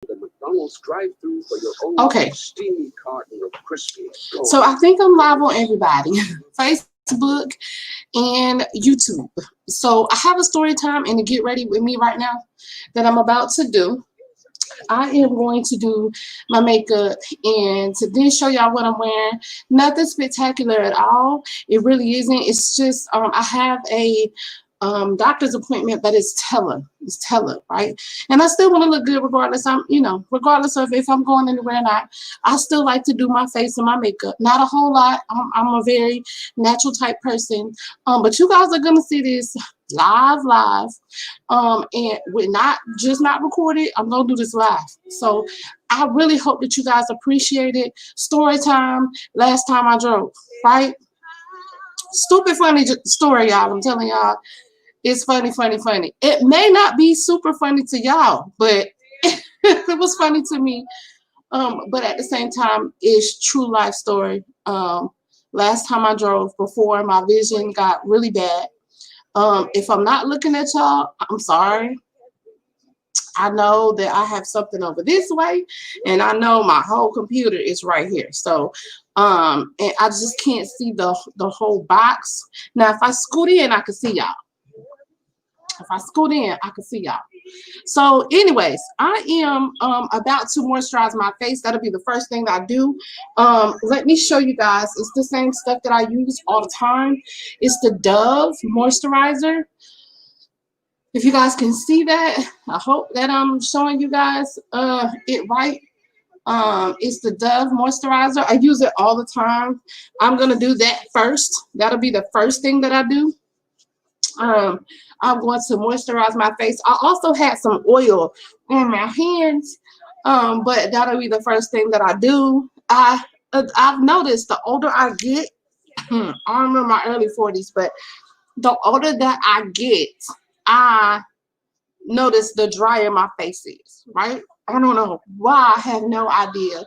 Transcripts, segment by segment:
the McDonald's drive-through for your own Okay. steamy carton of crispy. So I think I'm live on everybody. Facebook and YouTube. So I have a story time and to get ready with me right now that I'm about to do. I am going to do my makeup and to then show y'all what I'm wearing. Nothing spectacular at all. It really isn't. It's just I have a doctor's appointment, but it's tele, right? And I still want to look good regardless. Regardless of if I'm going anywhere or not. I still like to do my face and my makeup. Not a whole lot. I'm a very natural type person. But you guys are gonna see this live, and we're not recorded. I'm gonna do this live. So I really hope that you guys appreciate it. Story time. Last time I drove, right? Stupid funny story, y'all. I'm telling y'all. It's funny. It may not be super funny to y'all, but it was funny to me. But at the same time, it's true life story. Last time I drove before my vision got really bad. If I'm not looking at y'all, I'm sorry. I know that I have something over this way, and I know my whole computer is right here. So, and I just can't see the whole box. Now, if I scoot in, I can see y'all. If I scoot in, I can see y'all. So anyways, I am about to moisturize my face. That'll be the first thing that I do. Let me show you guys. It's the same stuff that I use all the time. It's the Dove moisturizer. If you guys can see that, I hope that I'm showing you guys it right. It's the Dove moisturizer. I use it all the time. I'm gonna do that first. That'll be the first thing that I do. I'm going to moisturize my face. I also had some oil on my hands, but that'll be the first thing that I do. I've noticed the older I get, I remember my early 40s, but the older that I get, I notice the drier my face is, right? I don't know why. I have no idea.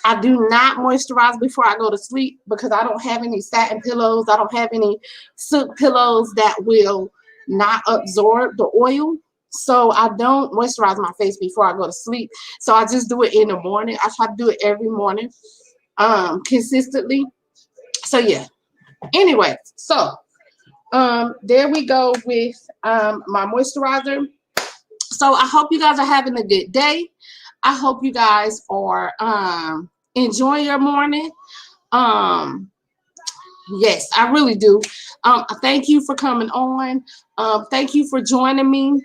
I do not moisturize before I go to sleep because I don't have any satin pillows. I don't have any silk pillows that will not absorb the oil. So I don't moisturize my face before I go to sleep. So I just do it in the morning. I try to do it every morning consistently. So yeah. Anyway, so there we go with my moisturizer. So I hope you guys are having a good day. I hope you guys are enjoying your morning. Yes, I really do. Thank you for coming on. Thank you for joining me.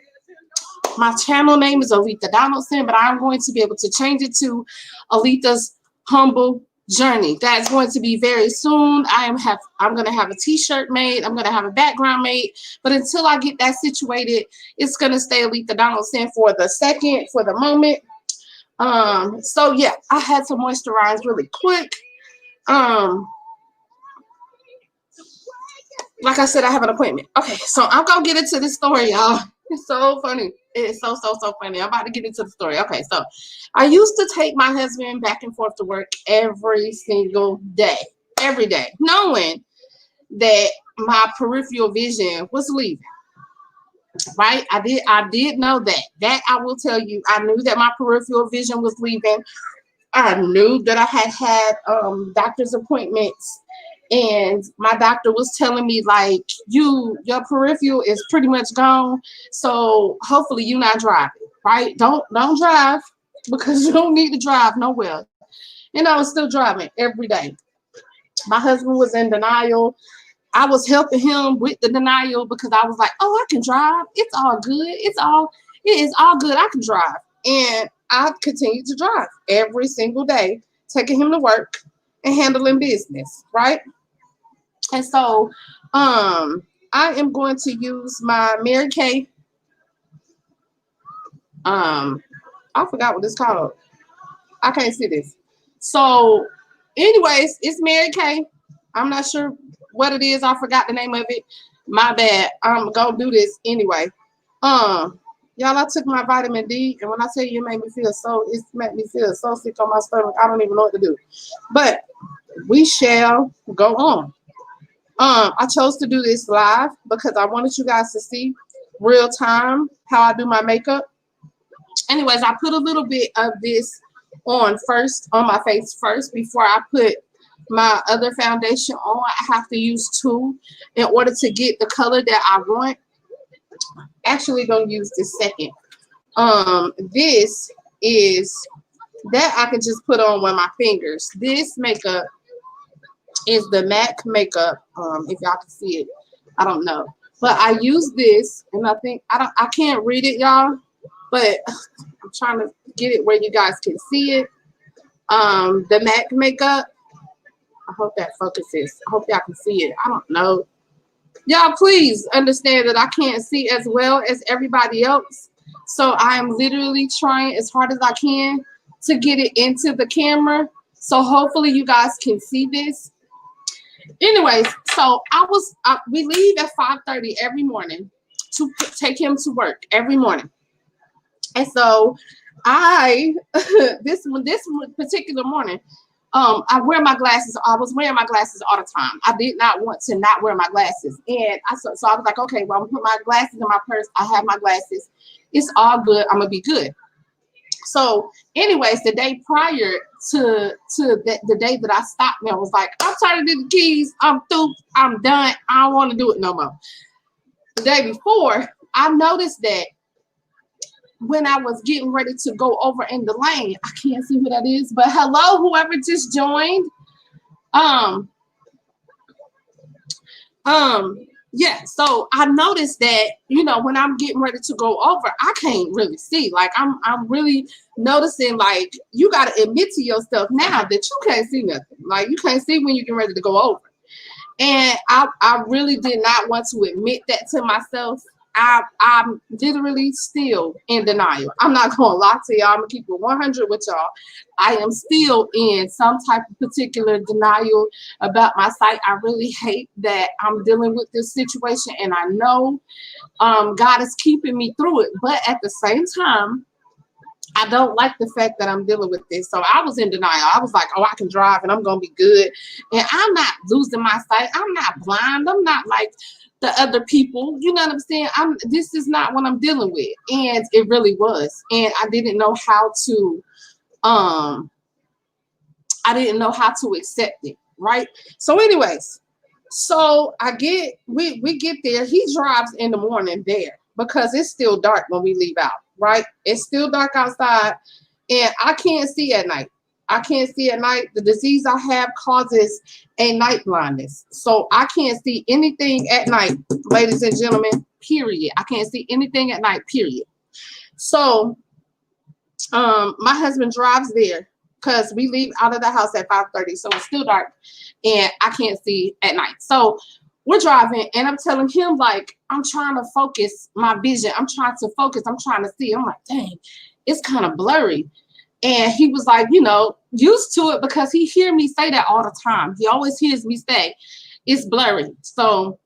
My channel name is Alita Donaldson, but I'm going to be able to change it to Alita's Humble Journey. That's going to be very soon. I'm going to have a t-shirt made. I'm going to have a background made. But until I get that situated, it's going to stay Alita Donaldson for the moment. So yeah, I had to moisturize really quick. Like I said, I have an appointment. Okay, so I'm gonna get into this story, y'all. It's so funny. It's so funny. I'm about to get into the story. Okay, so I used to take my husband back and forth to work every single day, every day, knowing that my peripheral vision was leaving. Right? I did know that. That I will tell you. I knew that my peripheral vision was leaving. I knew that I had doctor's appointments, and my doctor was telling me like your peripheral is pretty much gone. So hopefully you're not driving, right? Don't drive because you don't need to drive nowhere. And I was still driving every day. My husband was in denial. I was helping him with the denial because I was like, oh, I can drive. It's all good. It is all good. I can drive. And I continued to drive every single day, taking him to work and handling business, right? And so I am going to use my Mary Kay. I forgot what it's called. I can't see this. So anyways, it's Mary Kay. I'm not sure what it is. I forgot the name of it. My bad. I'm gonna do this anyway. Y'all, I took my vitamin D, and when I tell you it made me feel so sick on my stomach, I don't even know what to do. But we shall go on. I chose to do this live because I wanted you guys to see real time how I do my makeup. anyways, I put a little bit of this on my face first before I put my other foundation on. I have to use two in order to get the color that I want. Actually gonna use this second. This is that I can just put on with my fingers. This makeup is the MAC makeup. If y'all can see it, I don't know, but I use this, and I think I can't read it, y'all, but I'm trying to get it where you guys can see it. The MAC makeup. I hope that focuses. I hope y'all can see it. I don't know. Y'all, please understand that I can't see as well as everybody else. So I am literally trying as hard as I can to get it into the camera. So hopefully you guys can see this. Anyways, so we leave at 5:30 every morning to take him to work every morning. And so this particular morning, I wear my glasses. I was wearing my glasses all the time. I did not want to not wear my glasses. And so I was like, okay, well, I'm gonna put my glasses in my purse. I have my glasses. It's all good. I'm gonna be good. So anyways, the day prior to the day that I stopped me, I was like, I'm turning in the keys. I'm through. I'm done. I don't want to do it no more. The day before, I noticed that when I was getting ready to go over in the lane, I can't see who that is, but hello, whoever just joined. Yeah, so I noticed that, you know, when I'm getting ready to go over, I can't really see. Like I'm really noticing, like, you got to admit to yourself now that you can't see nothing. Like you can't see when you get ready to go over. And I really did not want to admit that to myself. I'm literally still in denial. I'm not gonna lie to y'all. I'm gonna keep it 100 with y'all. I am still in some type of particular denial about my sight. I really hate that I'm dealing with this situation, and I know God is keeping me through it. But at the same time, I don't like the fact that I'm dealing with this. So I was in denial. I was like, oh, I can drive and I'm going to be good. And I'm not losing my sight. I'm not blind. I'm not like the other people. You know what I'm saying? This is not what I'm dealing with. And it really was. And I didn't know how to accept it. Right. So anyways, so we get there. He drives in the morning there because it's still dark when we leave out. Right? It's still dark outside and I can't see at night. I can't see at night. The disease I have causes a night blindness. So I can't see anything at night, ladies and gentlemen, period. I can't see anything at night, period. So my husband drives there because we leave out of the house at 5:30. So it's still dark and I can't see at night. So we're driving and I'm telling him, like, I'm trying to focus my vision. I'm trying to focus. I'm trying to see. I'm like, dang, it's kind of blurry. And he was like, you know, used to it because he hear me say that all the time. He always hears me say it's blurry. So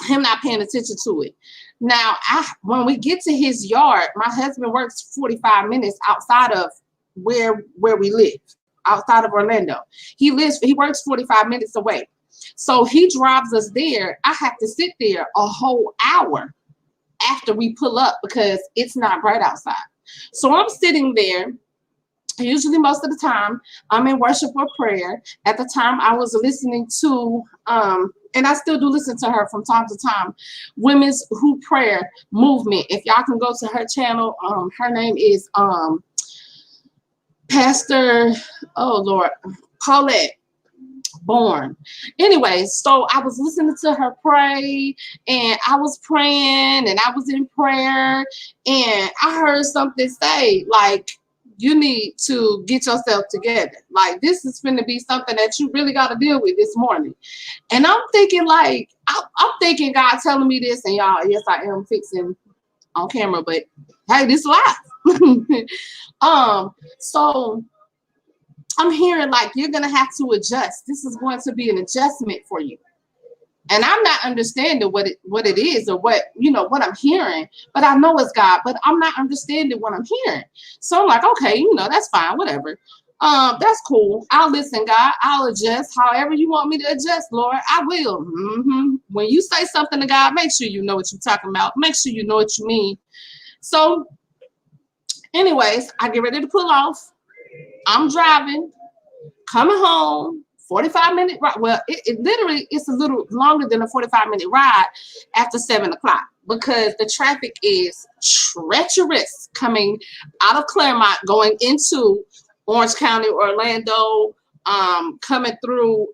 him not paying attention to it. Now, when we get to his yard, my husband works 45 minutes outside of where we live, outside of Orlando. He works 45 minutes away. So he drives us there. I have to sit there a whole hour after we pull up because it's not bright outside. So I'm sitting there. Usually most of the time I'm in worship or prayer. At the time I was listening to, and I still do listen to her from time to time, Women's Who Prayer Movement. If y'all can go to her channel, her name is Pastor, oh Lord, Paulette Born. Anyway, so I was listening to her pray and I was praying and I was in prayer and I heard something say, like, you need to get yourself together. Like, this is going to be something that you really got to deal with this morning. And I'm thinking, like, I'm thinking God telling me this, and y'all, yes, I am fixing on camera, but hey, this live. So I'm hearing, like, you're going to have to adjust. This is going to be an adjustment for you. And I'm not understanding what it is or what I'm hearing, but I know it's God, but I'm not understanding what I'm hearing. So I'm like, okay, that's fine, whatever. That's cool. I'll listen, God. I'll adjust however you want me to adjust, Lord. I will. When you say something to God, make sure you know what you're talking about. Make sure you know what you mean. So Anyways, I get ready to pull off. I'm driving, coming home, 45-minute ride. Well, it literally, it's a little longer than a 45-minute ride after 7 o'clock because the traffic is treacherous coming out of Claremont, going into Orange County, Orlando, coming through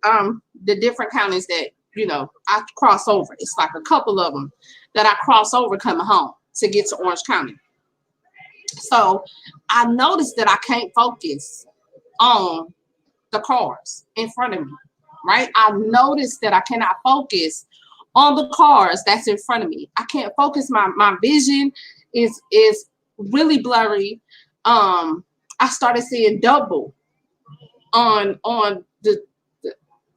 the different counties that, I cross over. It's like a couple of them that I cross over coming home to get to Orange County. So I noticed that I can't focus on the cars in front of me, right? I noticed that I cannot focus on the cars that's in front of me. I can't focus. My vision is really blurry. I started seeing double on the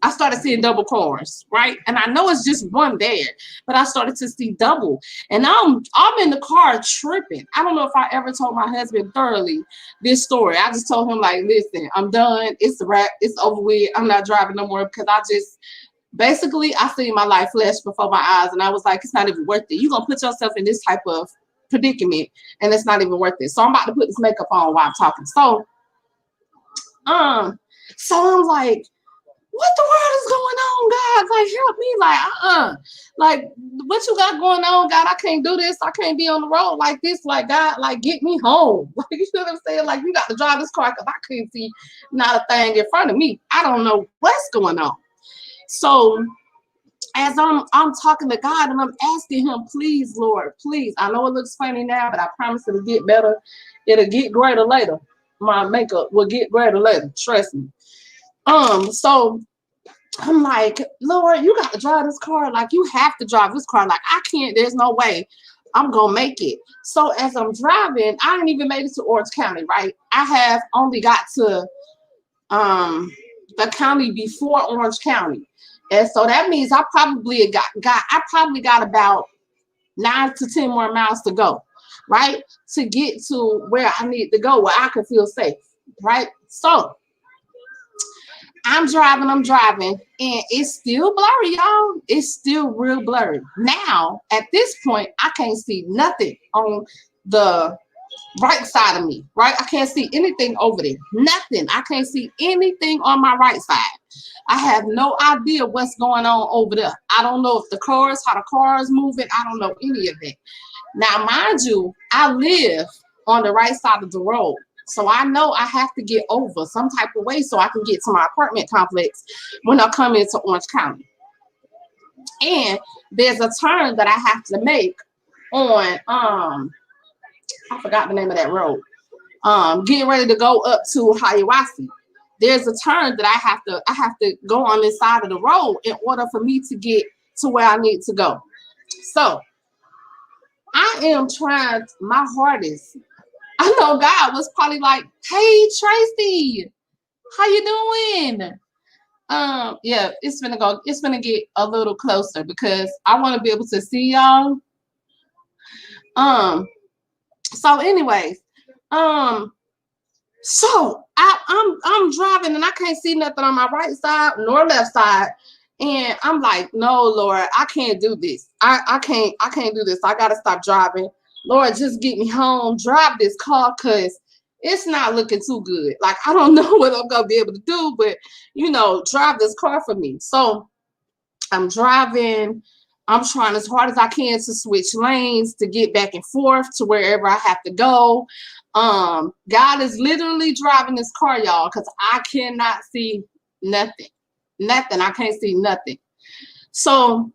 I started seeing double cars, right? And I know it's just one there, but I started to see double. And I'm in the car tripping. I don't know if I ever told my husband thoroughly this story. I just told him, like, listen, I'm done. It's a wrap. It's over with. I'm not driving no more because I seen my life flash before my eyes. And I was like, it's not even worth it. You're going to put yourself in this type of predicament and it's not even worth it. So I'm about to put this makeup on while I'm talking. So I'm like, what the world is going on, God? Like, help me. Like, what you got going on, God? I can't do this. I can't be on the road like this. Like, God, like, get me home. Like, you know what I'm saying? Like, you got to drive this car because I can't see not a thing in front of me. I don't know what's going on. So as I'm talking to God and I'm asking him, please, Lord, please. I know it looks funny now, but I promise it'll get better. It'll get greater later. My makeup will get greater later. Trust me. So I'm like, Lord, you got to drive this car. Like, you have to drive this car. Like, I can't, there's no way I'm going to make it. So as I'm driving, I ain't even made it to Orange County, right? I have only got to the county before Orange County. And so that means I probably got about 9 to 10 more miles to go, right? To get to where I need to go, where I can feel safe, right? So I'm driving, and it's still blurry, y'all. It's still real blurry. Now, at this point, I can't see nothing on the right side of me, right? I can't see anything over there. Nothing. I can't see anything on my right side. I have no idea what's going on over there. I don't know if how the car is moving. I don't know any of that. Now, mind you, I live on the right side of the road. So I know I have to get over some type of way so I can get to my apartment complex when I come into Orange County. And there's a turn that I have to make on, I forgot the name of that road. Getting ready to go up to Hiawassee. There's a turn that I have to go on this side of the road in order for me to get to where I need to go. So I am trying my hardest. I know God was probably like, hey, Tracy, how you doing? Yeah, it's gonna get a little closer because I want to be able to see y'all. So anyways, so I'm driving and I can't see nothing on my right side nor left side. And I'm like, no, Lord, I can't do this. I can't do this. I gotta stop driving. Lord, just get me home, drive this car, because it's not looking too good. Like, I don't know what I'm going to be able to do, but, drive this car for me. So I'm driving. I'm trying as hard as I can to switch lanes to get back and forth to wherever I have to go. God is literally driving this car, y'all, because I cannot see nothing. Nothing. I can't see nothing. So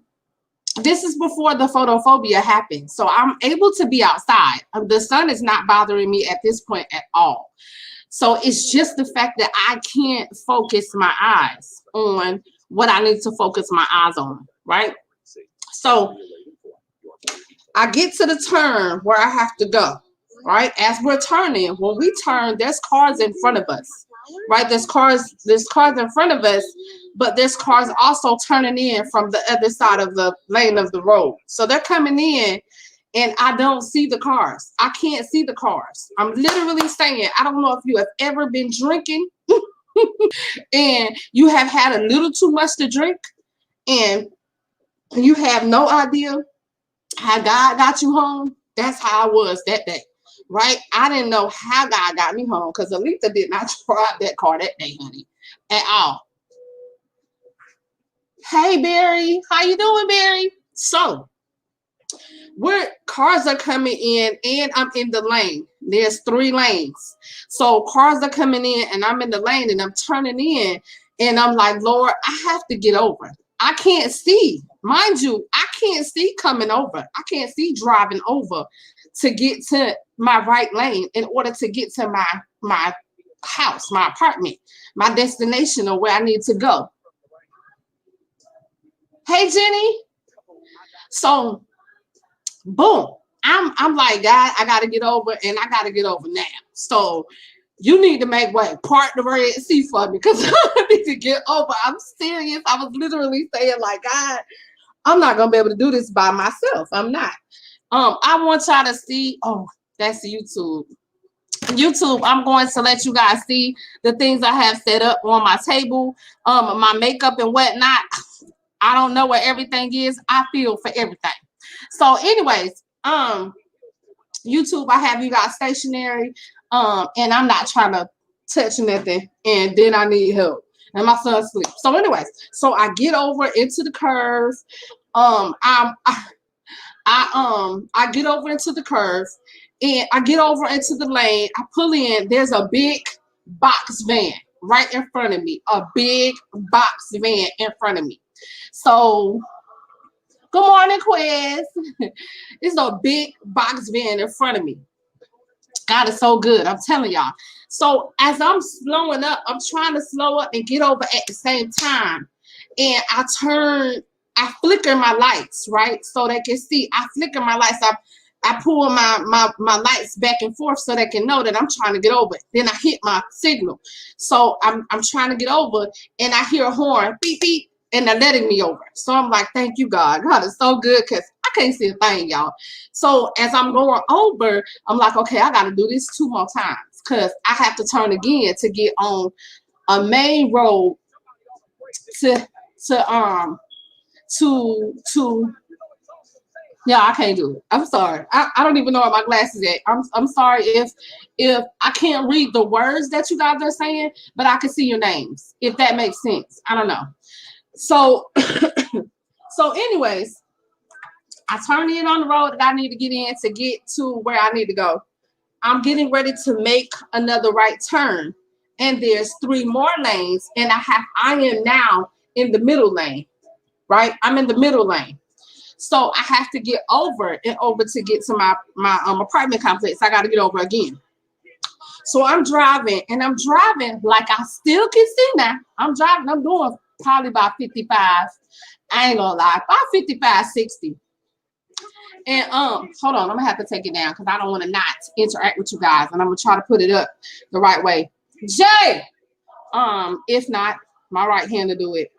this is before the photophobia happened. So I'm able to be outside. The sun is not bothering me at this point at all. So it's just the fact that I can't focus my eyes on what I need to focus my eyes on, right? So I get to the turn where I have to go, right? As we're turning, when we turn, there's cars in front of us, right? There's cars in front of us, but there's cars also turning in from the other side of the lane of the road. So they're coming in and I don't see the cars. I can't see the cars. I'm literally saying, I don't know if you have ever been drinking and you have had a little too much to drink and you have no idea how God got you home. That's how I was that day. right? I didn't know how God got me home because Alita did not drive that car that day, honey, at all. Hey, Barry. How you doing, Barry? So, where cars are coming in and I'm in the lane. There's 3 lanes. So cars are coming in and I'm in the lane and I'm turning in and I'm like, Lord, I have to get over. I can't see. Mind you, I can't see coming over. I can't see driving over to get to my right lane in order to get to my house, my apartment, my destination or where I need to go. Hey, Jenny. So boom. I'm like, God, I gotta get over and I gotta get over now. So you need to make way, part the Red Sea for me because I need to get over. I'm serious. I was literally saying, like, God, I'm not gonna be able to do this by myself. I'm not. I want y'all to see. Oh, that's YouTube. YouTube, I'm going to let you guys see the things I have set up on my table, my makeup and whatnot. I don't know what everything is. I feel for everything. So, anyways, YouTube, I have you guys stationary, and I'm not trying to touch nothing, and then I need help, and my son sleeps. So, anyways, so I get over into the curves. I get over into the curves, and I get over into the lane. I pull in. There's a big box van right in front of me. A big box van in front of me. So, good morning, Quiz. It's a big box van in front of me. God is so good. I'm telling y'all. So as I'm slowing up, I'm trying to slow up and get over at the same time. And I flicker my lights, right? So they can see. I flicker my lights. I pull my lights back and forth so they can know that I'm trying to get over. Then I hit my signal. So I'm trying to get over and I hear a horn, beep, beep. And they're letting me over. So I'm like, thank you, God. God is so good because I can't see a thing, y'all. So as I'm going over, I'm like, okay, I got to do this 2 more times because I have to turn again to get on a main road to yeah, I can't do it. I'm sorry. I don't even know where my glasses at. I'm sorry if I can't read the words that you guys are saying, but I can see your names, if that makes sense. I don't know. So, so anyways, I turn in on the road that I need to get in to get to where I need to go. I'm getting ready to make another right turn. And there's 3 more lanes. And I am now in the middle lane, right? I'm in the middle lane. So I have to get over to get to my apartment complex. I got to get over again. So I'm driving like I still can see now. I'm driving, I'm doing probably about 55. I ain't gonna lie, about 55, 60. And hold on, I'm gonna have to take it down because I don't want to not interact with you guys, and I'm gonna try to put it up the right way. Jay, if not, my right hand to do it.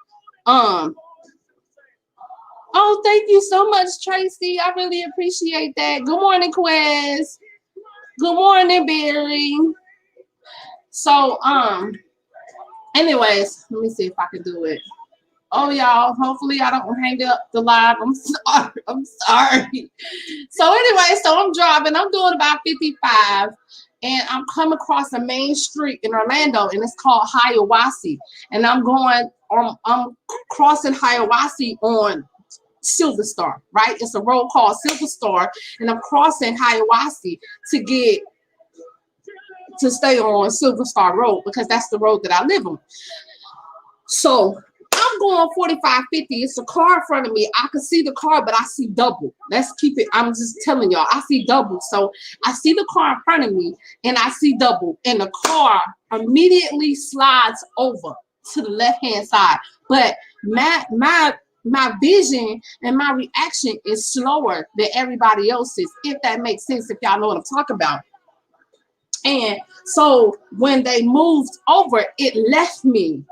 Oh, thank you so much, Tracy. I really appreciate that. Good morning, Quez. Good morning, Barry. So, anyways, let me see if I can do it. Oh, y'all, hopefully I don't hang up the live. I'm sorry. I'm sorry. So anyway, so I'm driving. I'm doing about 55, and I'm coming across a main street in Orlando, and it's called Hiawassee. And I'm crossing Hiawassee on Silver Star, right? It's a road called Silver Star, and I'm crossing Hiawassee to stay on Silver Star Road because that's the road that I live on. So I'm going 45, 50. It's a car in front of me. I can see the car, but I see double. Let's keep it. I'm just telling y'all, I see double. So I see the car in front of me and I see double. And the car immediately slides over to the left-hand side. But my vision and my reaction is slower than everybody else's, if that makes sense, if y'all know what I'm talking about. And so when they moved over, it left me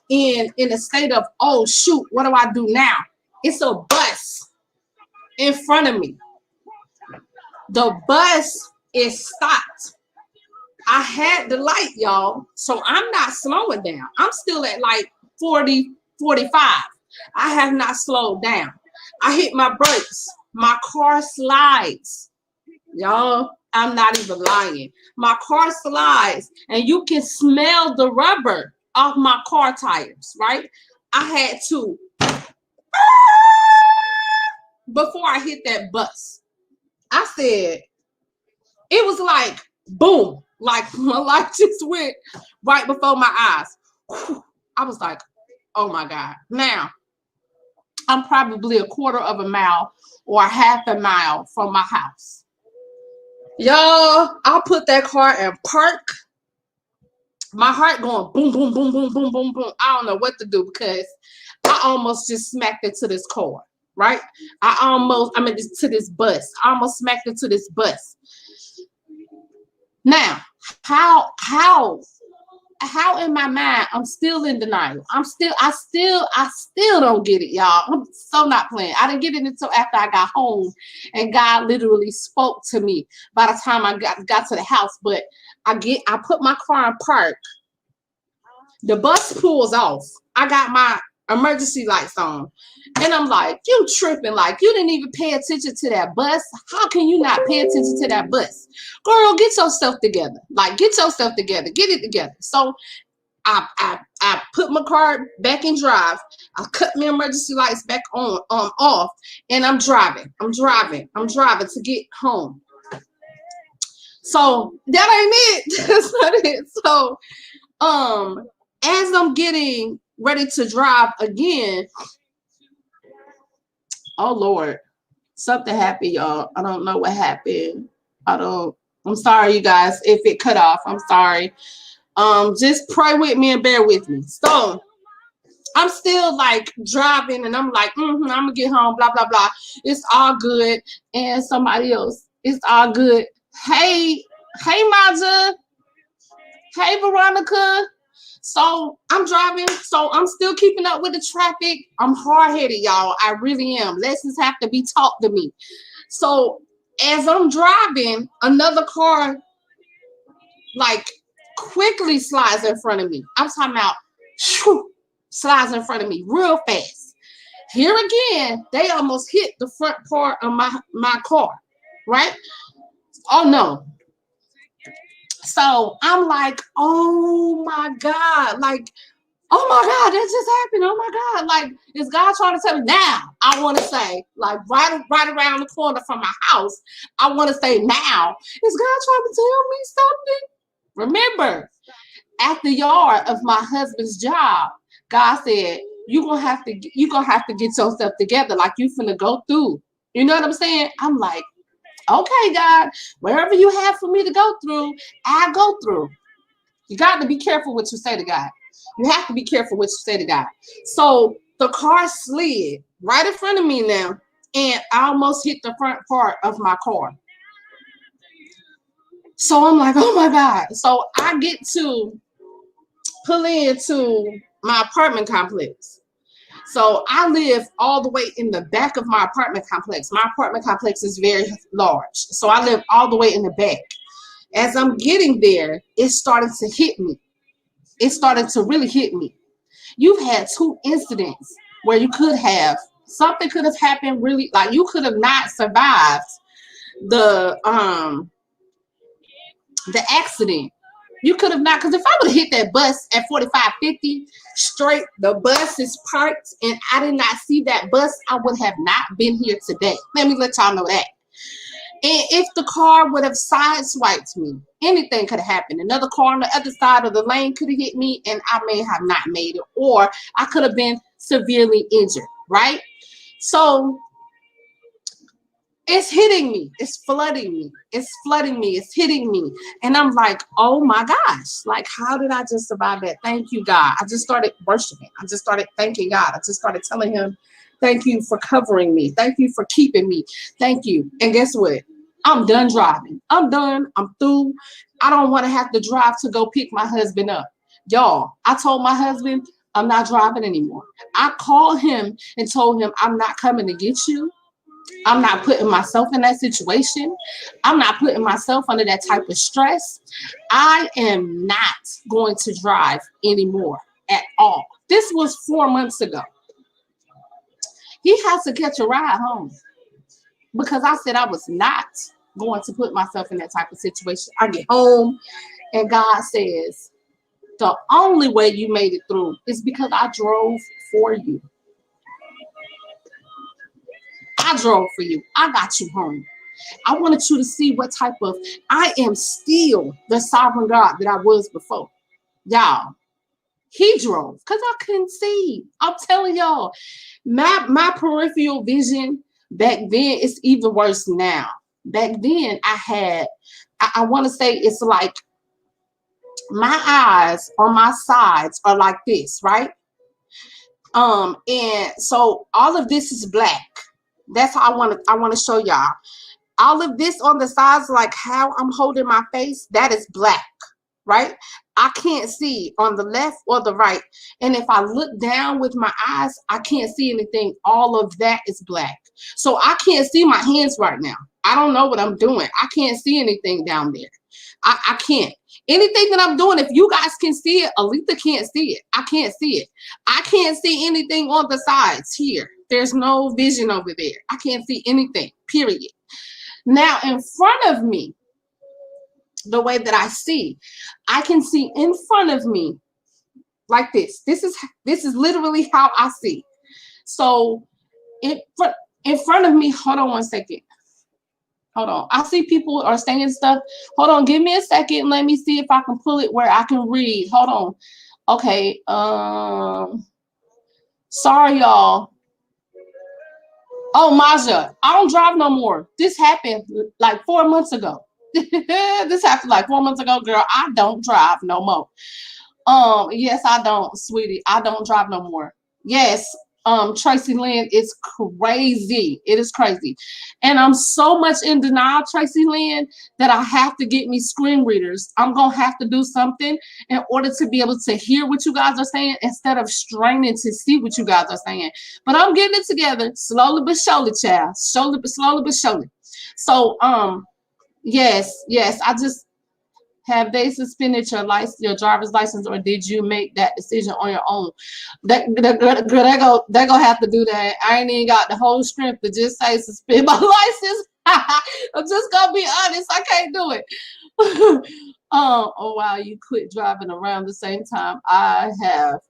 in a state of, oh shoot, what do I do now? It's a bus in front of me. The bus is stopped. I had the light, y'all, so I'm not slowing down. I'm still at like 40, 45. I have not slowed down. I hit my brakes. My car slides, y'all. I'm not even lying. My car slides and you can smell the rubber off my car tires, right? I had to, before I hit that bus, I said, it was like, boom, like my life just went right before my eyes. I was like, oh my God. Now, I'm probably a quarter of a mile or a half a mile from my house. Y'all, I put that car in park. My heart going boom, boom, boom, boom, boom, boom, boom. I don't know what to do because I almost just smacked into this car, right? I mean, to this bus. I almost smacked into this bus. Now, how in my mind I'm still in denial. I still don't get it, y'all. I'm so not playing. I didn't get it until after I got home and God literally spoke to me by the time I got to the house. But I put my car in park. The bus pulls off. I got my emergency lights on. And I'm like, you tripping, like you didn't even pay attention to that bus. How can you not pay attention to that bus? Girl, get yourself together. Like, get yourself together. Get it together. So I put my car back in drive. I cut my emergency lights back on off, and I'm driving to get home. So that ain't it. That's not it. So as I'm getting ready to drive again, oh Lord, something happened, y'all. I don't know what happened. I'm sorry, you guys, if it cut off. I'm sorry. Just pray with me and bear with me. So I'm still like driving and I'm like, I'm gonna get home, blah, blah, blah. It's all good. And somebody else, it's all good. Hey, Maja. Hey, Veronica. So I'm driving. So I'm still keeping up with the traffic. I'm hard-headed, y'all. I really am. Lessons have to be taught to me. So as I'm driving, another car like quickly slides in front of me. I'm talking about slides in front of me real fast. Here again, they almost hit the front part of my car, right? Oh no. So I'm like, oh my God, like, oh my God, that just happened. Oh my God. Like, is God trying to tell me now? I want to say, like, right around the corner from my house, I want to say now, is God trying to tell me something? Remember, at the yard of my husband's job, God said, you're gonna have to get yourself together, like you finna go through. You know what I'm saying? I'm like, okay, God, wherever you have for me to go through, I go through. You got to be careful what you say to God. You have to be careful what you say to God. So the car slid right in front of me now, and I almost hit the front part of my car. So I'm like, oh my God. So I get to pull into my apartment complex. So I live all the way in the back of my apartment complex. My apartment complex is very large. So I live all the way in the back. As I'm getting there, it started to hit me. It started to really hit me. You've had 2 incidents where something could have happened really, like you could have not survived the accident. You could have not, because if I would have hit that bus at 45, 50 straight, the bus is parked, and I did not see that bus, I would have not been here today. Let me let y'all know that. And if the car would have sideswiped me, anything could have happened. Another car on the other side of the lane could have hit me, and I may have not made it, or I could have been severely injured, right? So it's hitting me. It's flooding me. It's flooding me. It's hitting me. And I'm like, oh my gosh, like, how did I just survive that? Thank you, God. I just started worshiping. I just started thanking God. I just started telling him, thank you for covering me. Thank you for keeping me. Thank you. And guess what? I'm done driving. I'm done. I'm through. I don't want to have to drive to go pick my husband up. Y'all, I told my husband I'm not driving anymore. I called him and told him I'm not coming to get you. I'm not putting myself in that situation. I'm not putting myself under that type of stress. I am not going to drive anymore at all. This was 4 months ago. He has to catch a ride home because I said I was not going to put myself in that type of situation. I get home and God says, the only way you made it through is because I drove for you. I drove for you. I got you home. I wanted you to see what type of, I am still the sovereign God that I was before. Y'all, he drove because I couldn't see. I'm telling y'all, my peripheral vision back then is even worse now. Back then I had, I want to say it's like my eyes on my sides are like this, right? And so all of this is black. That's how I want to show y'all. All of this on the sides, like how I'm holding my face, that is black, right? I can't see on the left or the right. And if I look down with my eyes, I can't see anything. All of that is black. So I can't see my hands right now. I don't know what I'm doing. I can't see anything down there. I can't. Anything that I'm doing, if you guys can see it, Alita can't see it. I can't see it. I can't see anything on the sides here. There's no vision over there. I can't see anything, period. Now, in front of me, the way that I see, I can see in front of me like this. This is literally how I see. So in front of me, hold on one second. Hold on. I see people are saying stuff. Hold on. Give me a second. Let me see if I can pull it where I can read. Hold on. Okay. Sorry, y'all. Oh, Maja, I don't drive no more. This happened like 4 months ago. This happened like 4 months ago, girl. I don't drive no more. Yes, I don't, sweetie. I don't drive no more. Yes, Tracy Lynn, it's crazy. It is crazy. And I'm so much in denial, Tracy Lynn, that I have to get me screen readers. I'm gonna have to do something in order to be able to hear what you guys are saying instead of straining to see what you guys are saying. But I'm getting it together slowly but surely, child. Slowly but surely. So yes, I just have they suspended your license, your driver's license, or did you make that decision on your own? They're gonna have to do that. I ain't even got the whole strength to just say suspend my license. I'm just gonna be honest. I can't do it. Oh wow, you quit driving around the same time. I have.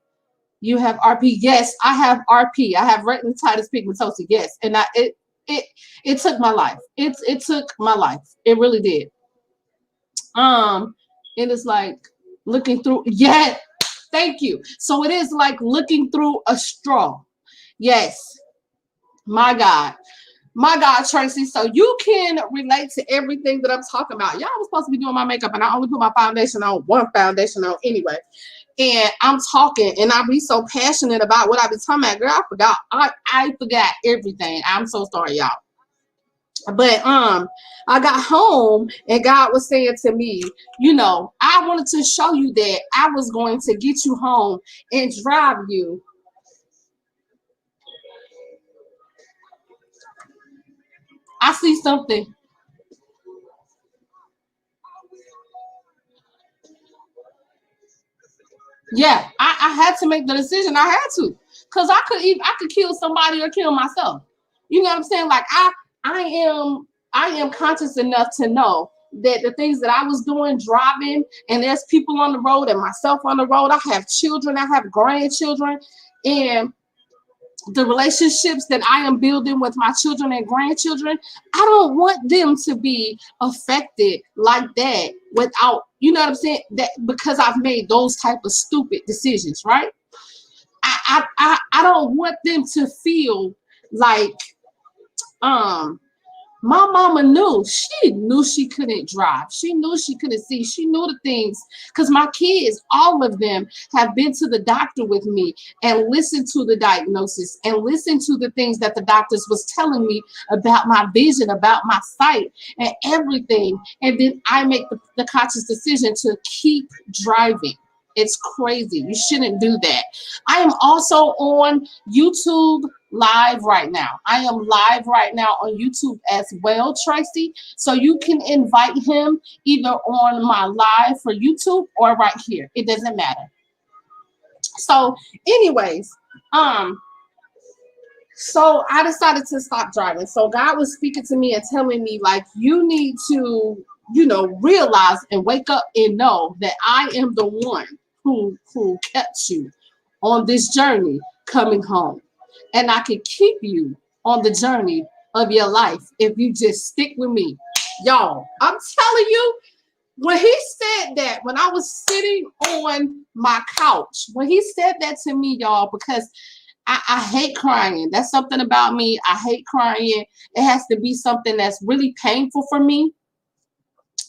You have RP? Yes, I have RP. I have retinitis pigmentosa. Yes, and it took my life. It took my life. It really did. It is like looking through. Yeah, thank you. So it is like looking through a straw. Yes, my God. My God, Tracy. So you can relate to everything that I'm talking about. Y'all was supposed to be doing my makeup, and I only put my foundation on, one foundation on anyway. And I'm talking, and I be so passionate about what I be talking about. Girl, I forgot. I forgot everything. I'm so sorry, y'all. But I got home and God was saying to me, you know, I wanted to show you that I was going to get you home and drive you. I see something. Yeah, I had to make the decision. I had to, because I could kill somebody or kill myself. You know what I'm saying? Like I am conscious enough to know that the things that I was doing, driving, and there's people on the road and myself on the road. I have children, I have grandchildren, and the relationships that I am building with my children and grandchildren, I don't want them to be affected like that without, you know what I'm saying? That because I've made those type of stupid decisions, right? I don't want them to feel like my mama knew. She knew she couldn't drive. She knew she couldn't see. She knew the things. Because my kids, all of them, have been to the doctor with me and listened to the diagnosis and listened to the things that the doctors was telling me about my vision, about my sight, and everything. And then I make the conscious decision to keep driving. It's crazy. You shouldn't do that. I am also on YouTube live right now. I am live right now on YouTube as well, Tracy. So you can invite him either on my live for YouTube or right here. It doesn't matter. So anyways, So I decided to stop driving. So God was speaking to me and telling me, like, you need to, realize and wake up and know that I am the one who kept you on this journey coming home. And I can keep you on the journey of your life if you just stick with me. Y'all, I'm telling you, when he said that, when I was sitting on my couch, when he said that to me, y'all, because I hate crying. That's something about me. I hate crying. It has to be something that's really painful for me.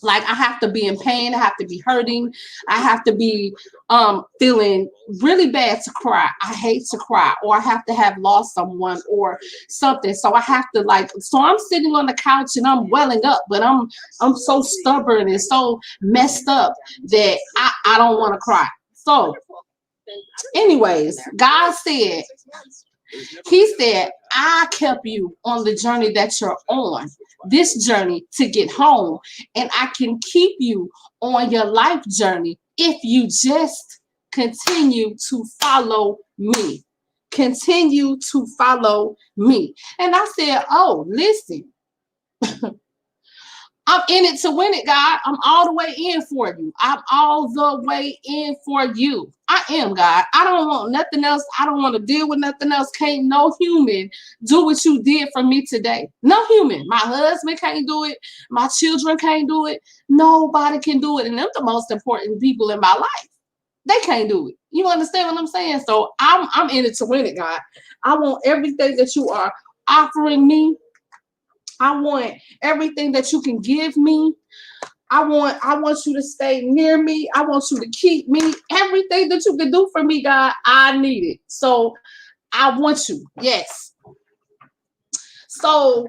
Like I have to be in pain. I have to be hurting. I have to be feeling really bad to cry. I hate to cry, or I have to have lost someone or something. So I have to so I'm sitting on the couch and I'm welling up, but I'm so stubborn and so messed up that I don't want to cry. So anyways, God said, he said, I kept you on the journey that you're on, this journey to get home, and I can keep you on your life journey if you just continue to follow me. Continue to follow me. And I said, oh, listen. I'm in it to win it, God. I'm all the way in for you. I'm all the way in for you. I am, God. I don't want nothing else. I don't want to deal with nothing else. Can't no human do what you did for me today. No human. My husband can't do it. My children can't do it. Nobody can do it. And they're the most important people in my life. They can't do it. You understand what I'm saying? So I'm in it to win it, God. I want everything that you are offering me. I want everything that you can give me. I want you to stay near me. I want you to keep me. Everything that you can do for me, God, I need it. So I want you. Yes. So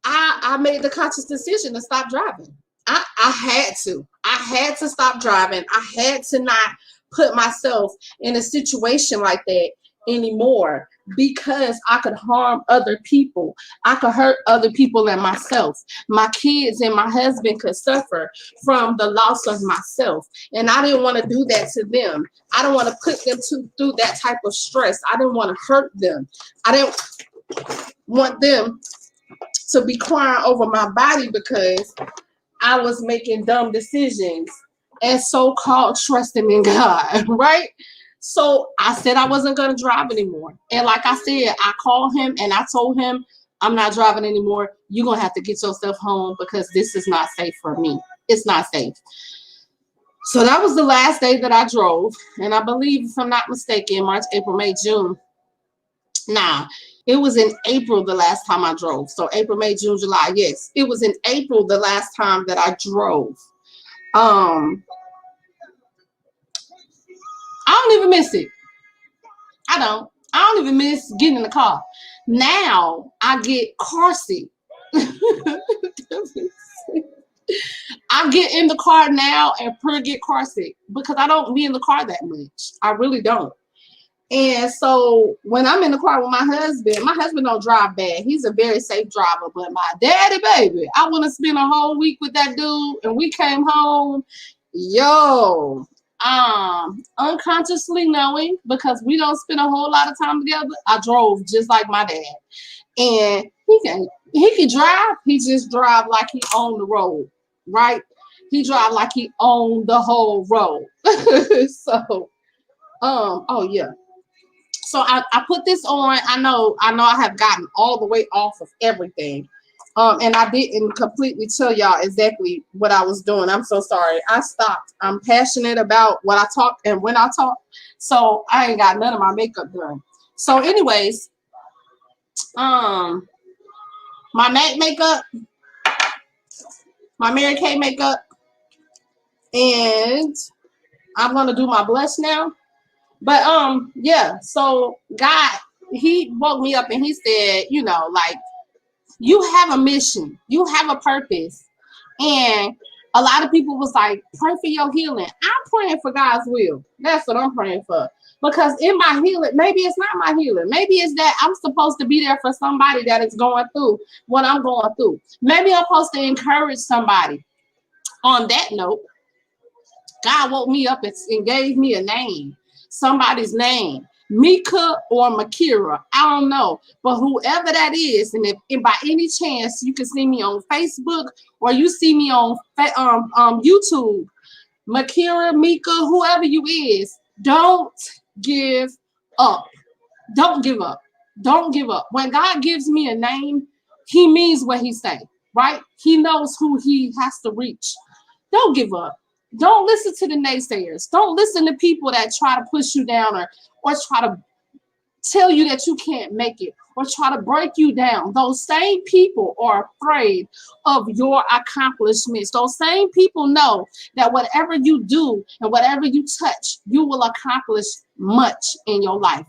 I made the conscious decision to stop driving. I had to. I had to stop driving. I had to not put myself in a situation like that anymore, because I could harm other people. I could hurt other people and myself. My kids and my husband could suffer from the loss of myself. And I didn't want to do that to them. I don't want to put them through that type of stress. I didn't want to hurt them. I didn't want them to be crying over my body because I was making dumb decisions and so-called trusting in God, right? So I said I wasn't going to drive anymore. And like I said, I called him and I told him, I'm not driving anymore. You're going to have to get yourself home because this is not safe for me. It's not safe. So that was the last day that I drove. And I believe, if I'm not mistaken, March, April, May, June. Nah, it was in April the last time I drove. So April, May, June, July. Yes, it was in April the last time that I drove. I don't even miss it. I don't even miss getting in the car. Now I get car seat. I get in the car now and get car seat because I don't be in the car that much. I really don't. And so when I'm in the car with my husband don't drive bad. He's a very safe driver. But my daddy, baby, I want to spend a whole week with that dude. And we came home, yo, unconsciously knowing, because we don't spend a whole lot of time together, I drove just like my dad. And he can drive. He just drive like he owned the road, right? He drive like he owned the whole road. So, oh yeah. So I put this on. I know I have gotten all the way off of everything. And I didn't completely tell y'all exactly what I was doing. I'm so sorry. I stopped. I'm passionate about what I talk and when I talk. So I ain't got none of my makeup done. So anyways, my MAC makeup, my Mary Kay makeup, and I'm gonna do my blush now. But yeah, so God, he woke me up and he said, like, you have a mission, you have a purpose. And a lot of people was like, pray for your healing. I'm praying for God's will. That's what I'm praying for. Because in my healing, maybe it's not my healing. Maybe it's that I'm supposed to be there for somebody that is going through what I'm going through. Maybe I'm supposed to encourage somebody. On that note, God woke me up and gave me a name, somebody's name Mika or Makira. I don't know. But whoever that is, and if by any chance you can see me on Facebook or you see me on YouTube, Makira, Mika, whoever you is, don't give up. Don't give up. Don't give up. When God gives me a name, he means what he say, right? He knows who he has to reach. Don't give up. Don't listen to the naysayers. Don't listen to people that try to push you down or try to tell you that you can't make it or try to break you down. Those same people are afraid of your accomplishments. Those same people know that whatever you do and whatever you touch, you will accomplish much in your life.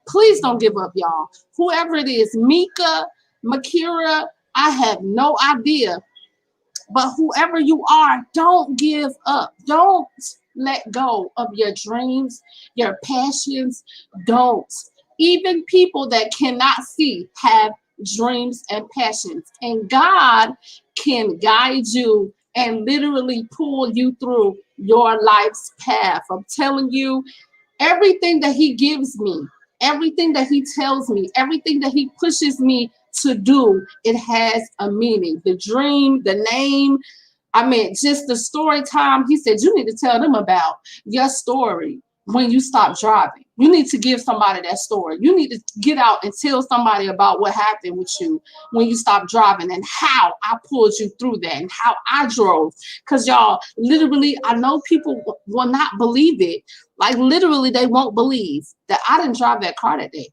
Please don't give up, y'all. Whoever it is, Mika, Makira, I have no idea. But whoever you are, don't give up. Don't let go of your dreams, your passions. Don't. Even people that cannot see have dreams and passions. And God can guide you and literally pull you through your life's path. I'm telling you, everything that he gives me, everything that he tells me, everything that he pushes me to do, it has a meaning. The dream, the name, I mean, just the story time. He said, you need to tell them about your story when you stop driving. You need to give somebody that story. You need to get out and tell somebody about what happened with you when you stopped driving and how I pulled you through that and how I drove. Because y'all, literally, I know people will not believe it. Like literally, they won't believe that I didn't drive that car that day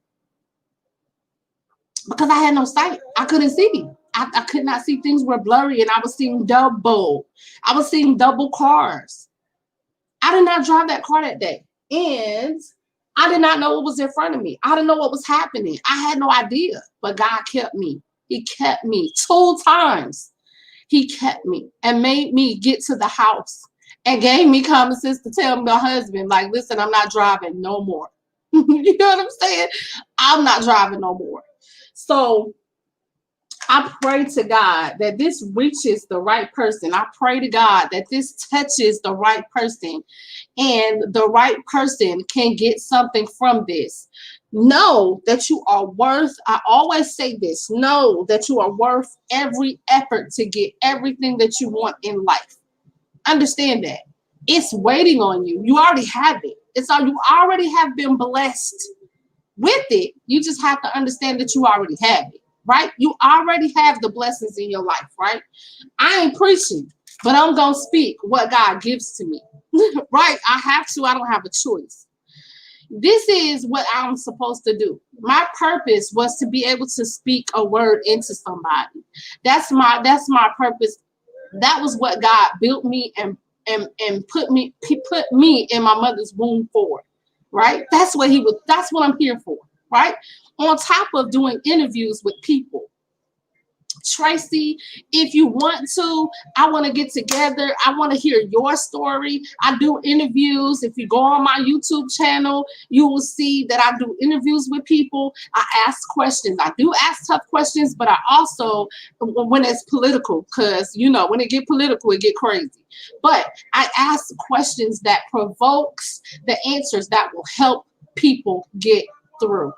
because I had no sight. I couldn't see. I could not see. Things were blurry and I was seeing double. I was seeing double cars. I did not drive that car that day. And I did not know what was in front of me. I didn't know what was happening. I had no idea. But God kept me. He kept me 2 times. He kept me and made me get to the house and gave me common sense to tell my husband, like, listen, I'm not driving no more. You know what I'm saying? I'm not driving no more. So I pray to God that this reaches the right person. I pray to God that this touches the right person and the right person can get something from this. Know that you are worth, I always say this, know that you are worth every effort to get everything that you want in life. Understand that. It's waiting on you. You already have it. It's all, you already have been blessed with it. You just have to understand that you already have it. Right? You already have the blessings in your life, right? I ain't preaching, but I'm going to speak what God gives to me, right? I have to. I don't have a choice. This is what I'm supposed to do. My purpose was to be able to speak a word into somebody. That's my purpose. That was what God built me and put me in my mother's womb for, right? That's what I'm here for, right? On top of doing interviews with people. Tracy, if you want to, I want to get together. I want to hear your story. I do interviews. If you go on my YouTube channel, you will see that I do interviews with people. I ask questions. I do ask tough questions, but I also, when it's political, because, you know, when it get political, it get crazy. But I ask questions that provokes the answers that will help people get through.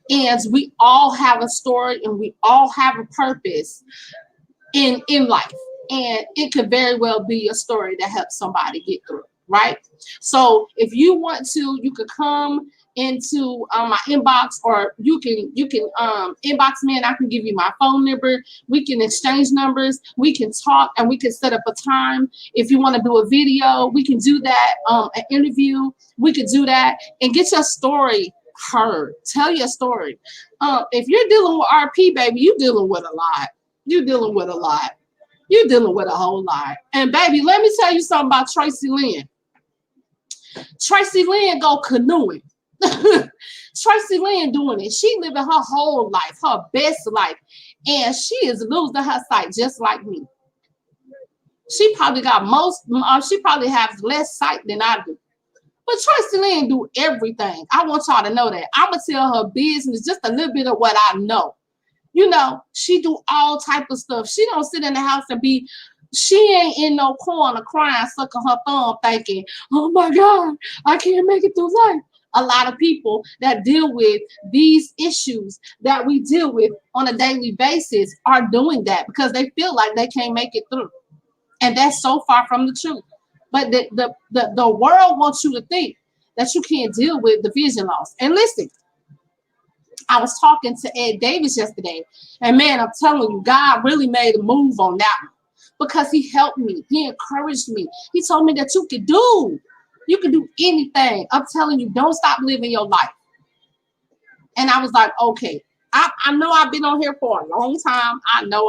And we all have a story and we all have a purpose in life. And it could very well be a story that helps somebody get through, right? So if you want to, you could come into my inbox, or you can inbox me and I can give you my phone number. We can exchange numbers. We can talk and we can set up a time. If you want to do a video, we can do that. An interview, we could do that and get your story heard. Tell your story. If you're dealing with RP, baby, you're dealing with a lot. You're dealing with a lot. You're dealing with a whole lot. And baby, let me tell you something about Tracy Lynn. Tracy Lynn go canoeing. Tracy Lynn doing it. She living her whole life, her best life. And she is losing her sight just like me. She probably has less sight than I do. But Tracy Lynn do everything. I want y'all to know that. I'm going to tell her business, just a little bit of what I know. You know, she do all type of stuff. She don't sit in the house and she ain't in no corner crying, sucking her thumb thinking, oh my God, I can't make it through life. a lot of people that deal with these issues that we deal with on a daily basis are doing that because they feel like they can't make it through. And that's so far from the truth. But the world wants you to think that you can't deal with the vision loss. And listen, I was talking to Ed Davis yesterday, and man, I'm telling you, God really made a move on that one because he helped me. He encouraged me. He told me that you can do anything. I'm telling you, don't stop living your life. And I was like, okay, I know I've been on here for a long time. I know.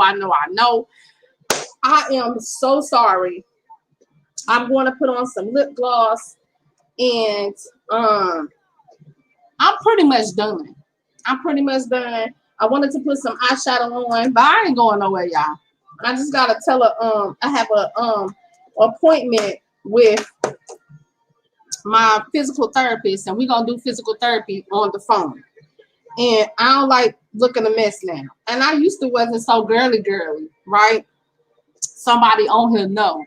I am so sorry. I'm going to put on some lip gloss, and I'm pretty much done. I wanted to put some eyeshadow on, but I ain't going nowhere, y'all. I just gotta tell her I have a appointment with my physical therapist, and we're gonna do physical therapy on the phone. And I don't like looking a mess now. And I used to wasn't so girly, right? Somebody on here know.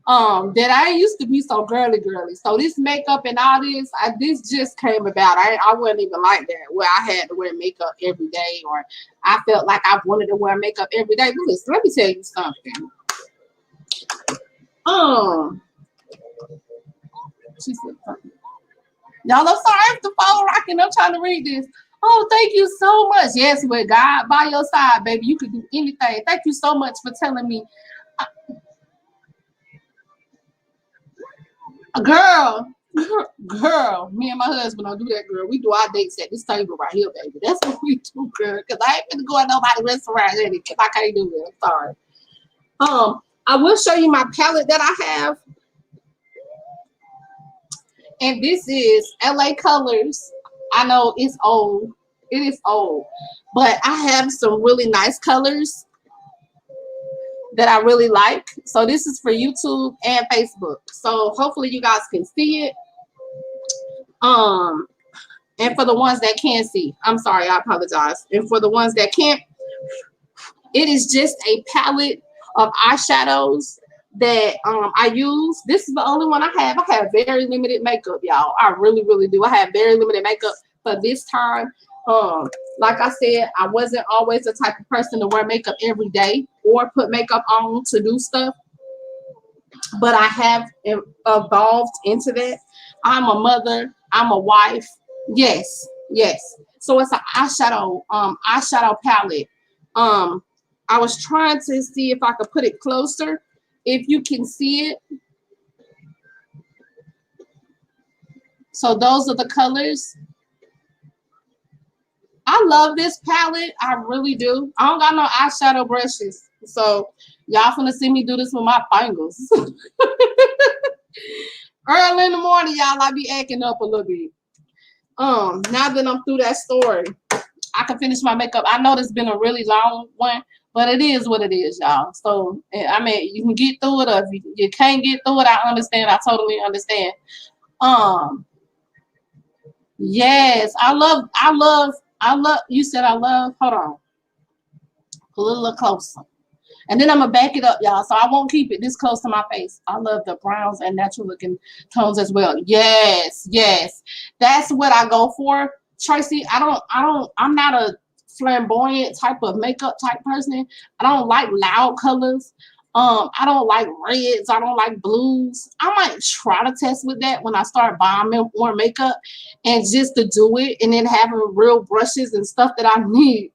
That I used to be so girly. So this makeup and all this, this just came about. I wasn't even like that where I had to wear makeup every day, or I felt like I wanted to wear makeup every day. But listen, let me tell you something. She said something. Y'all, I'm sorry if the phone rocking. I'm trying to read this. Oh, thank you so much. Yes, with God by your side, baby, you can do anything. Thank you so much for telling me. Girl, me and my husband don't do that, girl. We do our dates at this table right here, baby. That's what we do, girl. Because I ain't finna go at nobody's restaurant because I can't do it. I'm sorry. I will show you my palette that I have. And this is LA Colors. I know it's old. It is old. But I have some really nice colors that I really like. So this is for YouTube and Facebook. So hopefully you guys can see it. And for the ones that can't see, I'm sorry, I apologize. And for the ones that can't, it is just a palette of eyeshadows that I use. This is the only one I have. I have very limited makeup, y'all. I really do. I have very limited makeup for this time. Like I said, I wasn't always the type of person to wear makeup every day or put makeup on to do stuff. But I have evolved into that. I'm a mother. I'm a wife. Yes. So it's an eyeshadow palette. I was trying to see if I could put it closer, if you can see it. So those are the colors. I love this palette. I really do. I don't got no eyeshadow brushes. So y'all finna see me do this with my fingers. Early in the morning, y'all, I be acting up a little bit. Now that I'm through that story, I can finish my makeup. I know this has been a really long one, but it is what it is, y'all. So, I mean, you can get through it, or if you can't get through it, I understand. I totally understand. Yes, I love, you said I love, hold on. Pull it a little closer. And then I'm going to back it up, y'all, so I won't keep it this close to my face. I love the browns and natural looking tones as well. Yes. That's what I go for. Tracy, I'm not a flamboyant type of makeup type person. I don't like loud colors. I don't like reds. I don't like blues. I might try to test with that when I start buying more makeup and just to do it, and then having real brushes and stuff that I need.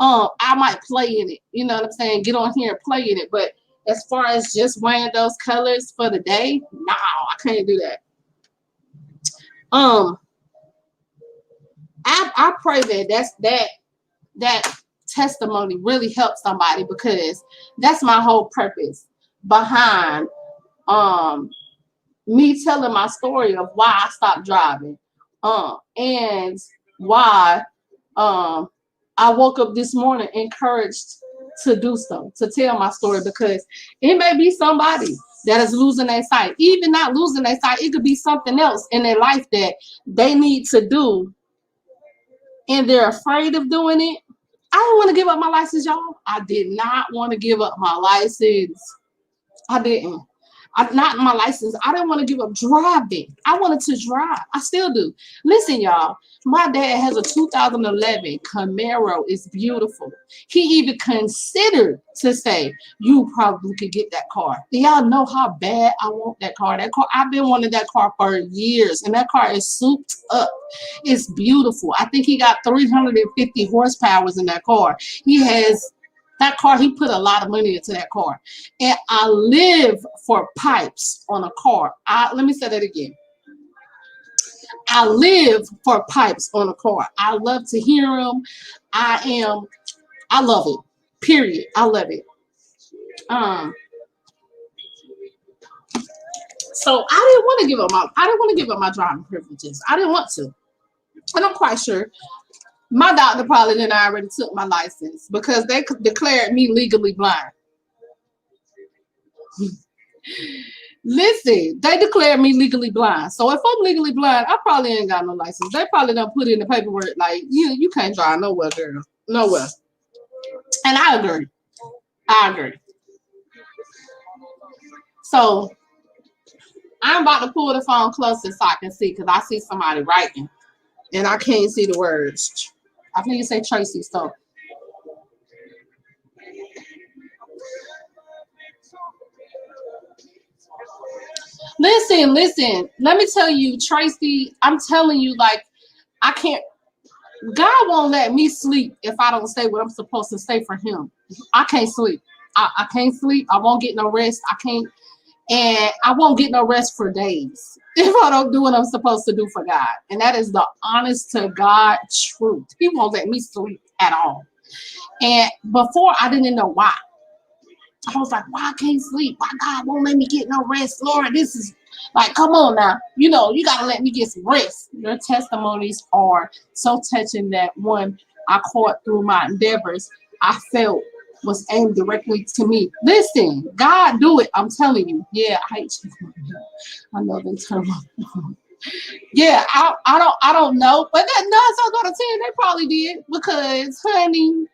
I might play in it. You know what I'm saying? Get on here and play in it. But as far as just wearing those colors for the day, no, I can't do that. I pray that testimony really helps somebody, because that's my whole purpose behind me telling my story of why I stopped driving, and why I woke up this morning encouraged to do so, to tell my story, because it may be somebody that is losing their sight. Even not losing their sight, it could be something else in their life that they need to do, and they're afraid of doing it. I don't want to give up my license, y'all. I did not want to give up my license. I didn't. Not my license. I didn't want to give up driving. I wanted to drive. I still do. Listen, y'all. My dad has a 2011 Camaro. It's beautiful. He even considered to say, you probably could get that car. Do y'all know how bad I want that car? That car, I've been wanting that car for years, and that car is souped up. It's beautiful. I think he got 350 horsepower in that car. He has that car. He put a lot of money into that car, and I live for pipes on a car. Let me say that again. I live for pipes on a car. I love to hear them. I love it. Period. I love it. So I didn't want to give up my driving privileges. I didn't want to. And I'm quite sure my doctor probably didn't already took my license because they declared me legally blind. Listen, they declared me legally blind. So if I'm legally blind, I probably ain't got no license. They probably done put in the paperwork like, you can't drive nowhere, girl. Nowhere. And I agree. So I'm about to pull the phone closer so I can see, because I see somebody writing and I can't see the words. I think you say Tracy, so. Listen. Let me tell you, Tracy, I'm telling you, like, I can't. God won't let me sleep if I don't say what I'm supposed to say for him. I can't sleep. I can't sleep. I won't get no rest. I can't. And I won't get no rest for days if I don't do what I'm supposed to do for God. And that is the honest to God truth. He won't let me sleep at all. And before, I didn't know why. I was like, why I can't sleep? Why God won't let me get no rest? Lord, this is like, come on now. You got to let me get some rest. Your testimonies are so touching that one I caught through my endeavors, I felt was aimed directly to me. Listen, God do it. I'm telling you. Yeah, I hate you. I know they turn my Yeah, I don't know. But that 9 out of 10, they probably did. Because, honey,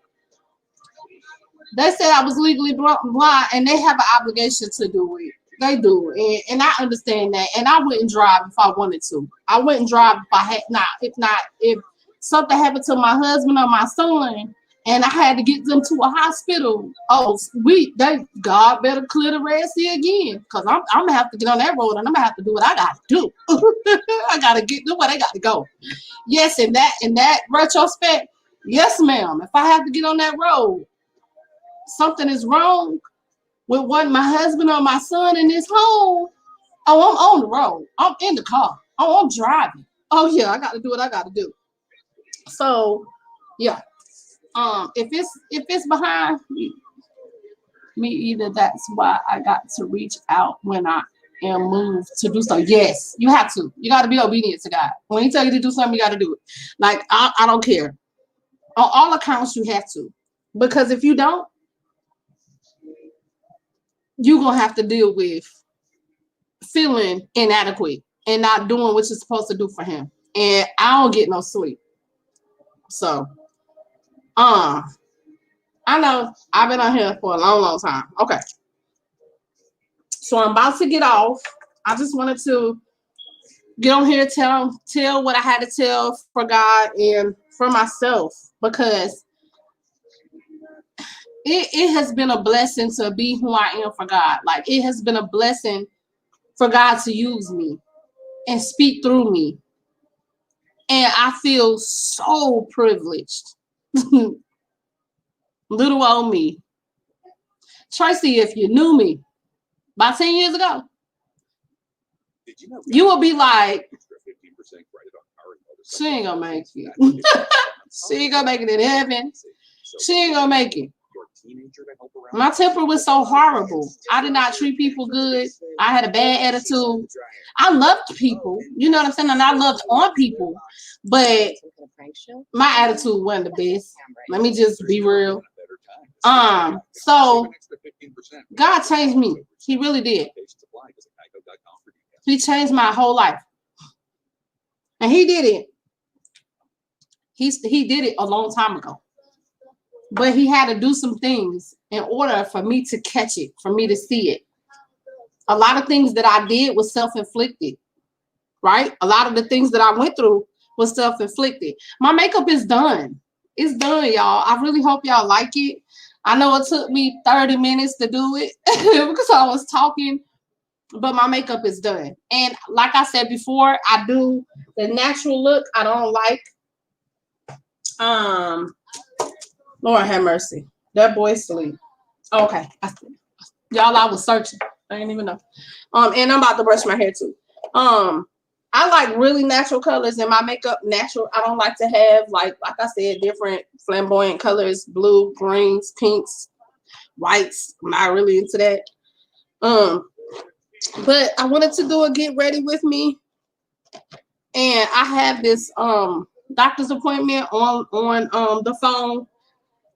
they said I was legally blind, and they have an obligation to do it. They do, and I understand that. And I wouldn't drive if I wanted to. I wouldn't drive if I had not. If something happened to my husband or my son, and I had to get them to a hospital. Oh, God better clear the Red Sea again, because I'm gonna have to get on that road, and I'm gonna have to do what I gotta do. I gotta do what I gotta go. Yes, in that retrospect, yes, ma'am. If I have to get on that road, something is wrong with what my husband or my son in this home. Oh, I'm on the road. I'm in the car. Oh, I'm driving. Oh yeah, I got to do what I got to do. So, yeah. If it's behind me, either that's why I got to reach out when I am moved to do so. Yes, you have to. You got to be obedient to God. When He tell you to do something, you got to do it. Like I don't care. On all accounts, you have to, because if you don't, you're going to have to deal with feeling inadequate and not doing what you're supposed to do for Him. And I don't get no sleep. So, I know I've been on here for a long time. Okay. So I'm about to get off. I just wanted to get on here, tell what I had to tell for God and for myself, because it has been a blessing to be who I am for God. Like, it has been a blessing for God to use me and speak through me. And I feel so privileged. Little old me. Tracy, if you knew me about 10 years ago, you would be like, she ain't gonna make it. She ain't gonna make it in heaven. She ain't gonna make it. My temper was so horrible. I did not treat people good. I had a bad attitude. I loved people, you know what I'm saying? And I loved on people, but my attitude wasn't the best. Let me just be real. So God changed me. He really did. He changed my whole life. And He did it. He did it a long time ago. But He had to do some things in order for me to catch it, for me to see it. A lot of things that I did was self-inflicted, right? A lot of the things that I went through was self-inflicted. My makeup is done. It's done, y'all. I really hope y'all like it. I know it took me 30 minutes to do it because I was talking, but my makeup is done. And like I said before, I do the natural look. I don't like, Lord have mercy. That boy's asleep. Okay. Y'all, I was searching. I didn't even know. And I'm about to brush my hair too. I like really natural colors in my makeup. Natural. I don't like to have like I said, different flamboyant colors, blue, greens, pinks, whites. I'm not really into that. But I wanted to do a get ready with me, and I have this doctor's appointment on the phone.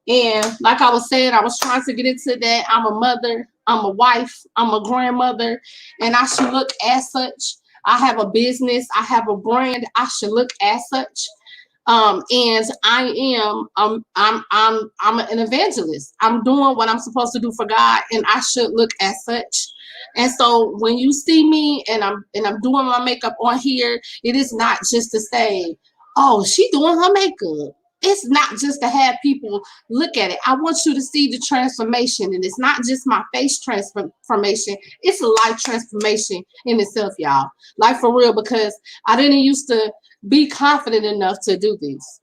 And like I was saying, I was trying to get into that. I'm a mother, I'm a wife, I'm a grandmother, and I should look as such. I have a business, I have a brand, I should look as such. And I'm an evangelist. I'm doing what I'm supposed to do for God, and I should look as such. And so when you see me and I'm doing my makeup on here, it is not just to say, oh, she doing her makeup. It's not just to have people look at it. I want you to see the transformation, and it's not just my face transformation. It's a life transformation in itself, y'all. Like for real, because I didn't used to be confident enough to do this.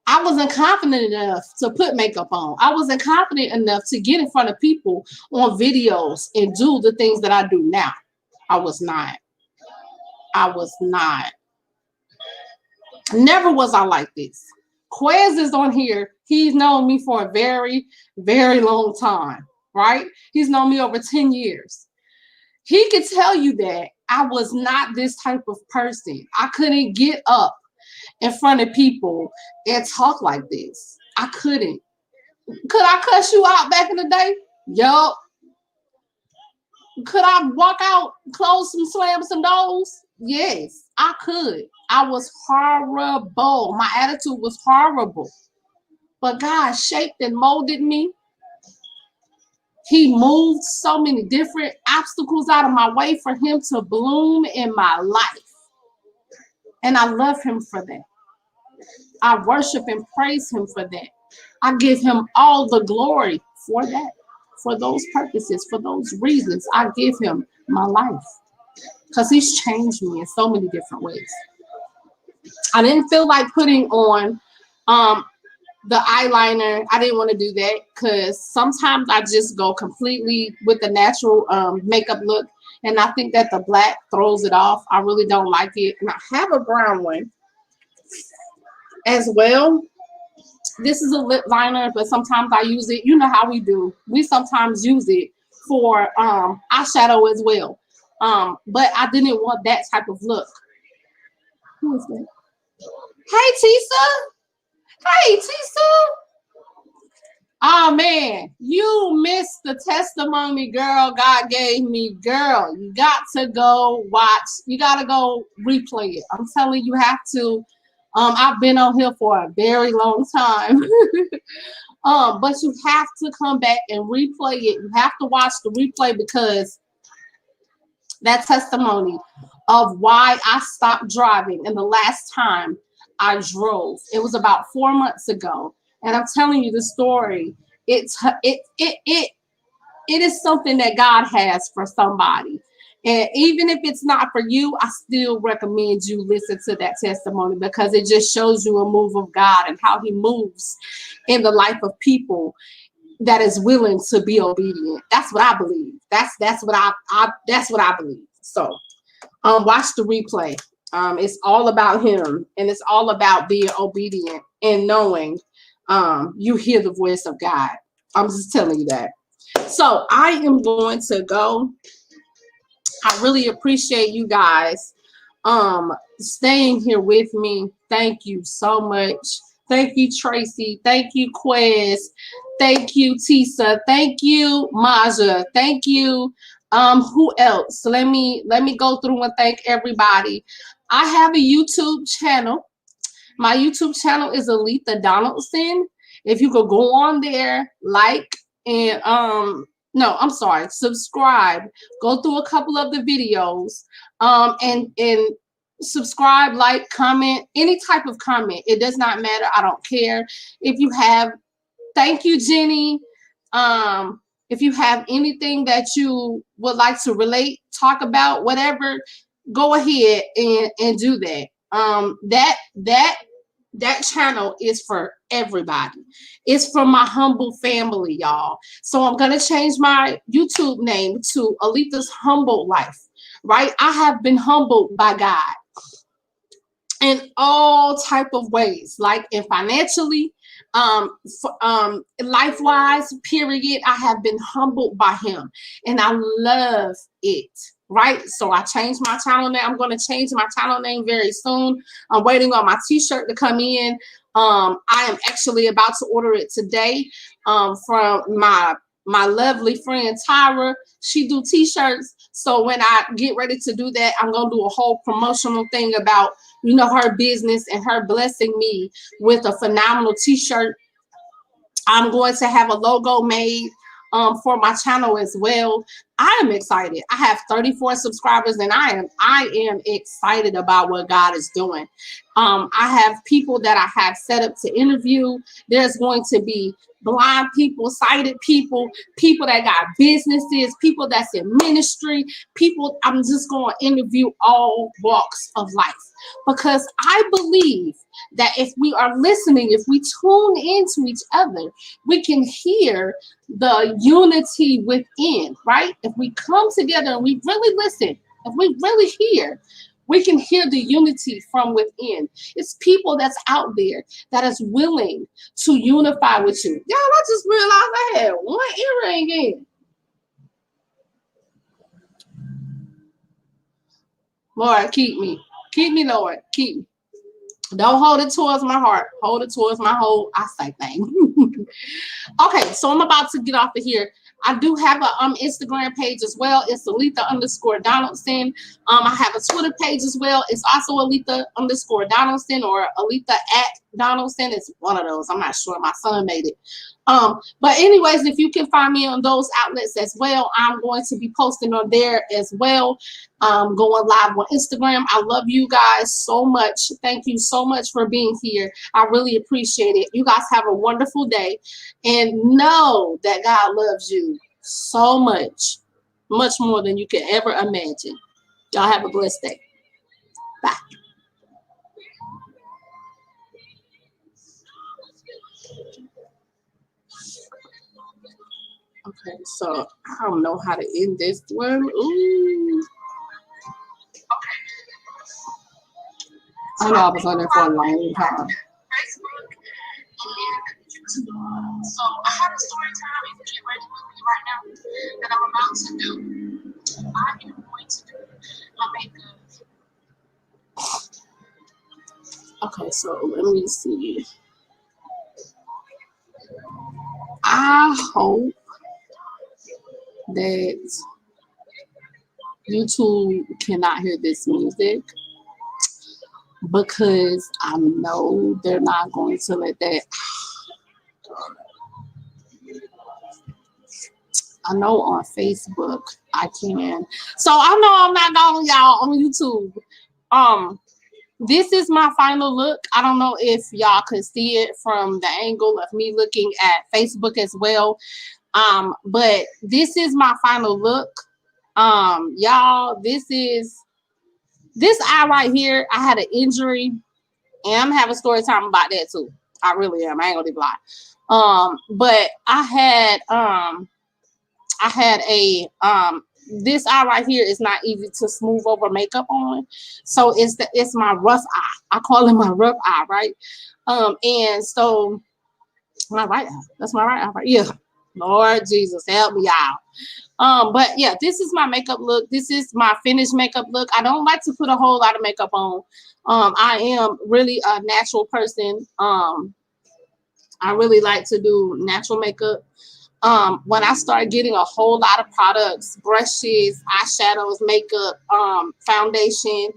I wasn't confident enough to put makeup on. I wasn't confident enough to get in front of people on videos and do the things that I do now. I was not. I was not. Never was I like this. Quez is on here. He's known me for a very, very long time, right? He's known me over 10 years. He could tell you that I was not this type of person. I couldn't get up in front of people and talk like this. I couldn't. Could I cuss you out back in the day? Yup. Could I walk out, close some, slam some doors? Yes, I could. I was horrible. My attitude was horrible. But God shaped and molded me. He moved so many different obstacles out of my way for him to bloom in my life. And I love him for that. I worship and praise him for that. I give him all the glory for that. For those purposes, for those reasons, I give him my life. Because he's changed me in so many different ways. I didn't feel like putting on the eyeliner. I didn't want to do that because sometimes I just go completely with the natural makeup look. And I think that the black throws it off. I really don't like it. And I have a brown one as well. This is a lip liner, but sometimes I use it. You know how we do. We sometimes use it for eyeshadow as well. But I didn't want that type of look. Who is that? Hey, Tisa. Hey, Tisa. Oh, man. You missed the testimony, girl, God gave me. Girl, you got to go watch. You got to go replay it. I'm telling you, have to. I've been on here for a very long time. But you have to come back and replay it. You have to watch the replay because that testimony of why I stopped driving and the last time I drove, it was about 4 months ago. And I'm telling you the story. It is something that God has for somebody. And even if it's not for you, I still recommend you listen to that testimony because it just shows you a move of God and how he moves in the life of people that is willing to be obedient. That's what I believe. That's what I believe. So watch the replay. It's all about him, and it's all about being obedient and knowing you hear the voice of God. I'm just telling you that. So I am going to go. I really appreciate you guys staying here with me. Thank you so much. Thank you, Tracy. Thank you, Quez. Thank you, Tisa. Thank you, Maja. Thank you. Who else? Let me go through and thank everybody. I have a YouTube channel. My YouTube channel is Aletha Donaldson. If you could go on there, like, and No, I'm sorry, subscribe. Go through a couple of the videos, and subscribe, like, comment, any type of comment. It does not matter. I don't care if you have. Thank you, Jenny. If you have anything that you would like to relate, talk about, whatever, go ahead and do that. That channel is for everybody. It's for my humble family, y'all. So I'm gonna change my YouTube name to Alita's Humble Life. Right? I have been humbled by God in all type of ways, like in financially, life wise, period. I have been humbled by him, and I love it. Right? So I changed my channel name. I'm going to change my channel name very soon. I'm waiting on my t-shirt to come in. I am actually about to order it today, from my lovely friend Tyra. She do t-shirts. So when I get ready to do that, I'm going to do a whole promotional thing about, you know, her business and her blessing me with a phenomenal t-shirt. I'm going to have a logo made for my channel as well. I am excited. I have 34 subscribers, and I am excited about what God is doing. I have people that I have set up to interview. There's going to be blind people, sighted people, people that got businesses, people that's in ministry, people. I'm just going to interview all walks of life, because I believe that if we are listening, if we tune into each other, we can hear the unity within, right? If we come together and we really listen, if we really hear, we can hear the unity from within. It's people that's out there that is willing to unify with you. Y'all, I just realized I had one earring in. Lord, keep me. Keep me, Lord. Keep me. Don't hold it towards my heart. Hold it towards my whole eyesight thing. Okay, so I'm about to get off of here. I do have a Instagram page as well. It's Aletha_Donaldson. I have a Twitter page as well. It's also Aletha_Donaldson or Aletha@Donaldson. It's one of those. I'm not sure. My son made it. But anyways, if you can find me on those outlets as well, I'm going to be posting on there as well. Going live on Instagram. I love you guys so much. Thank you so much for being here. I really appreciate it. You guys have a wonderful day, and know that God loves you so much, much more than you can ever imagine. Y'all have a blessed day. Bye. Okay, so I don't know how to end this one. Ooh. I know I was on there for a long time. So I have a story time if you get ready with me right now that I'm about to do. I am going to do my makeup. Okay, so let me see. I hope that YouTube cannot hear this music, because I know they're not going to let that. I know on Facebook I can. So I know I'm not on y'all on YouTube. This is my final look. I don't know if y'all could see it from the angle of me looking at Facebook as well. But this is my final look. Y'all, this eye right here. I had an injury, and I'm having a story time about that too. I really am. I ain't gonna be blind. But I had a this eye right here is not easy to smooth over makeup on. So it's my rough eye. I call it my rough eye, right? And so my right eye. That's my right eye, right? Yeah. Lord Jesus, help me out. But yeah, this is my makeup look. This is my finished makeup look. I don't like to put a whole lot of makeup on. I am really a natural person. I really like to do natural makeup. When I start getting a whole lot of products, brushes, eyeshadows, makeup, foundation,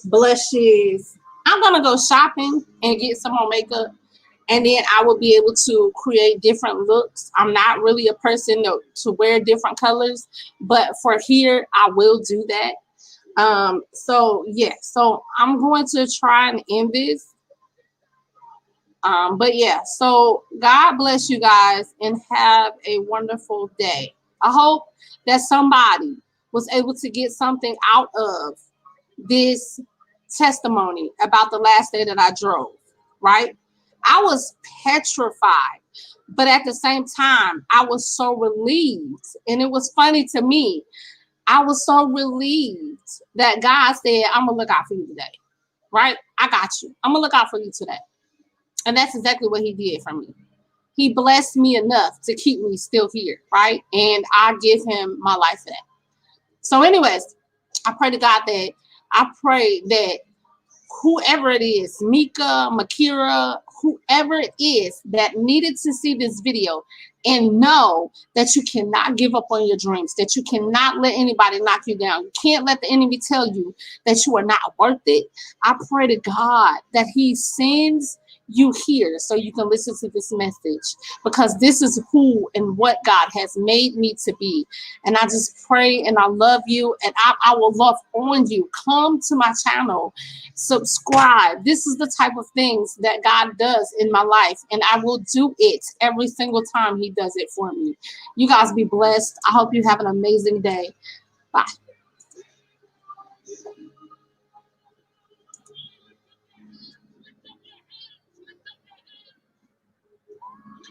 blushes, I'm gonna go shopping and get some more makeup. and then I will be able to create different looks. I'm not really a person to wear different colors, but for here, I will do that. So yeah, so I'm going to try and end this. But yeah, so God bless you guys and have a wonderful day. I hope that somebody was able to get something out of this testimony about the last day that I drove, right? I was petrified, but at the same time, I was so relieved. And it was funny to me. I was so relieved that God said, I'm going to look out for you today, right? I got you. I'm going to look out for you today. And that's exactly what he did for me. He blessed me enough to keep me still here, right? And I give him my life for that. So anyways, I pray to God that whoever it is, Mika, Makira, whoever it is that needed to see this video and know that you cannot give up on your dreams, that you cannot let anybody knock you down. You can't let the enemy tell you that you are not worth it. I pray to God that he sends you here so you can listen to this message, because this is who and what God has made me to be. And I just pray and I love you, and I will love on you. Come to my channel, subscribe. This is the type of things that God does in my life, and I will do it every single time he does it for me. You guys be blessed. I hope you have an amazing day. Bye.